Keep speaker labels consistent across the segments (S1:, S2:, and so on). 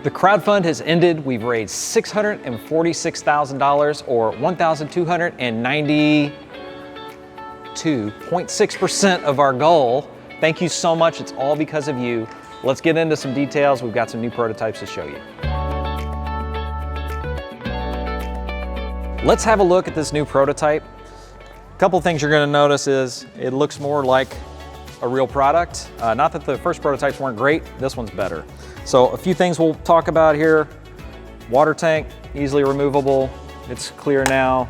S1: The crowdfund has ended. We've raised $646,000 or 1,292.6% of our goal. Thank you so much. It's all because of you. Let's get into some details. We've got some new prototypes to show you. Let's have a look at this new prototype. A couple things you're going to notice is it looks more like a real product. Not that the first prototypes weren't great, this one's better. So a few things we'll talk about here. Water tank, easily removable. It's clear now.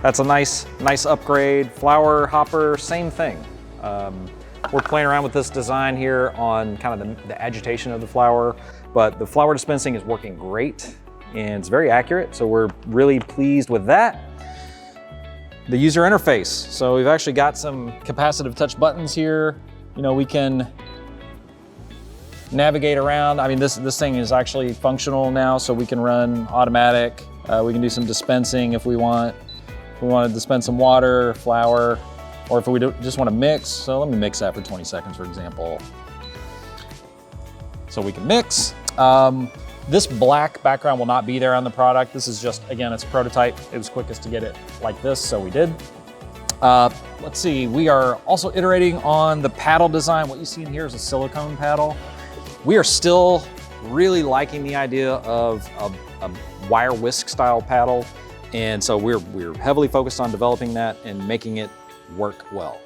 S1: That's a nice upgrade. Flower hopper, same thing. We're playing around with this design here on kind of the agitation of the flower, but the flower dispensing is working great and it's very accurate. So we're really pleased with that. The user interface. So we've actually got some capacitive touch buttons here. You know, we can navigate around. I mean, this thing is actually functional now, so we can run automatic. We can do some dispensing if we want. If we want to dispense some water, flour, or if we just want to mix. So let me mix that for 20 seconds, for example. So we can mix. This black background will not be there on the product. This is just, again, it's a prototype. It was quickest to get it like this, so we did. Let's see, we are also iterating on the paddle design. What you see in here is a silicone paddle. We are still really liking the idea of a wire whisk style paddle. And so we're heavily focused on developing that and making it work well.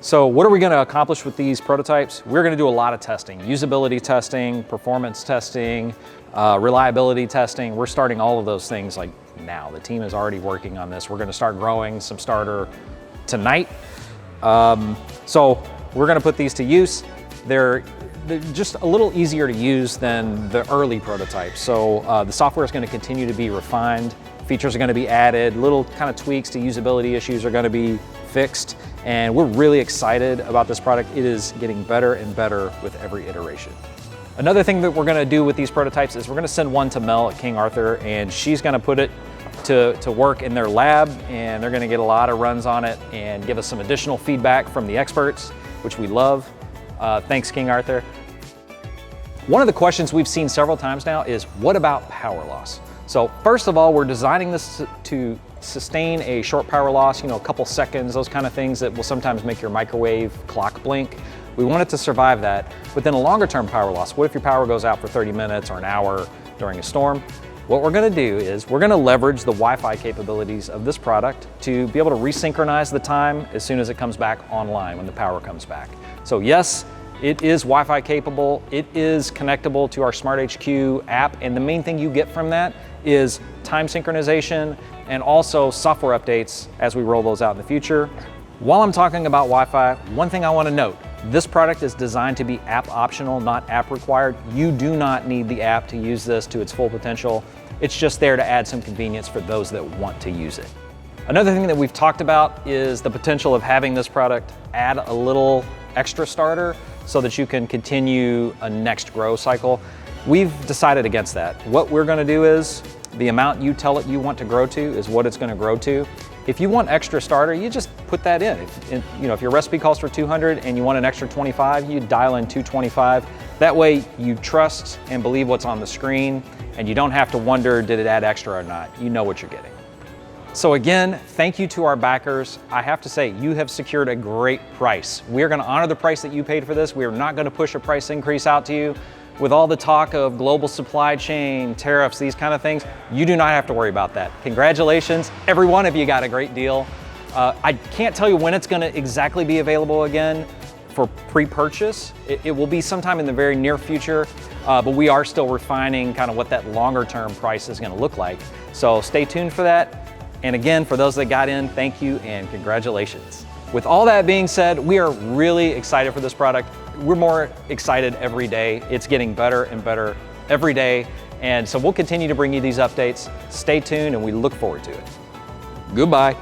S1: So what are we going to accomplish with these prototypes? We're going to do a lot of testing, usability testing, performance testing, reliability testing. We're starting all of those things like now. The team is already working on this. We're going to start growing some starter tonight. So we're going to put these to use. They're just a little easier to use than the early prototypes. So the software is going to continue to be refined. Features are going to be added. Little kind of tweaks to usability issues are going to be fixed. And we're really excited about this product. It is getting better and better with every iteration. Another thing that we're going to do with these prototypes is we're going to send one to Mel at King Arthur, and she's going to put it to work in their lab, and they're going to get a lot of runs on it and give us some additional feedback from the experts, which we love. Thanks, King Arthur. One of the questions we've seen several times now is, what about power loss? So first of all, we're designing this to sustain a short power loss, you know, a couple seconds, those kind of things that will sometimes make your microwave clock blink. We want it to survive that, but then a longer term power loss. What if your power goes out for 30 minutes or an hour during a storm? What we're gonna do is we're gonna leverage the Wi-Fi capabilities of this product to be able to resynchronize the time as soon as it comes back online, when the power comes back. So yes, it is Wi-Fi capable. It is connectable to our Smart HQ app. And the main thing you get from that is time synchronization and also software updates as we roll those out in the future. While I'm talking about Wi-Fi, one thing I want to note, this product is designed to be app optional, not app required. You do not need the app to use this to its full potential. It's just there to add some convenience for those that want to use it. Another thing that we've talked about is the potential of having this product add a little extra starter so that you can continue a next grow cycle. We've decided against that. What we're gonna do is the amount you tell it you want to grow to is what it's gonna grow to. If you want extra starter, you just put that in. If your recipe calls for 200 and you want an extra 25, you dial in 225. That way you trust and believe what's on the screen and you don't have to wonder, did it add extra or not? You know what you're getting. So again, thank you to our backers. I have to say, you have secured a great price. We're gonna honor the price that you paid for this. We are not gonna push a price increase out to you. With all the talk of global supply chain, tariffs, these kind of things, you do not have to worry about that. Congratulations, every one of you got a great deal. I can't tell you when it's gonna exactly be available again for pre-purchase. It will be sometime in the very near future, but we are still refining kind of what that longer term price is gonna look like. So stay tuned for that. And again, for those that got in, thank you and congratulations. With all that being said, we are really excited for this product. We're more excited every day. It's getting better and better every day. And so we'll continue to bring you these updates. Stay tuned and we look forward to it. Goodbye.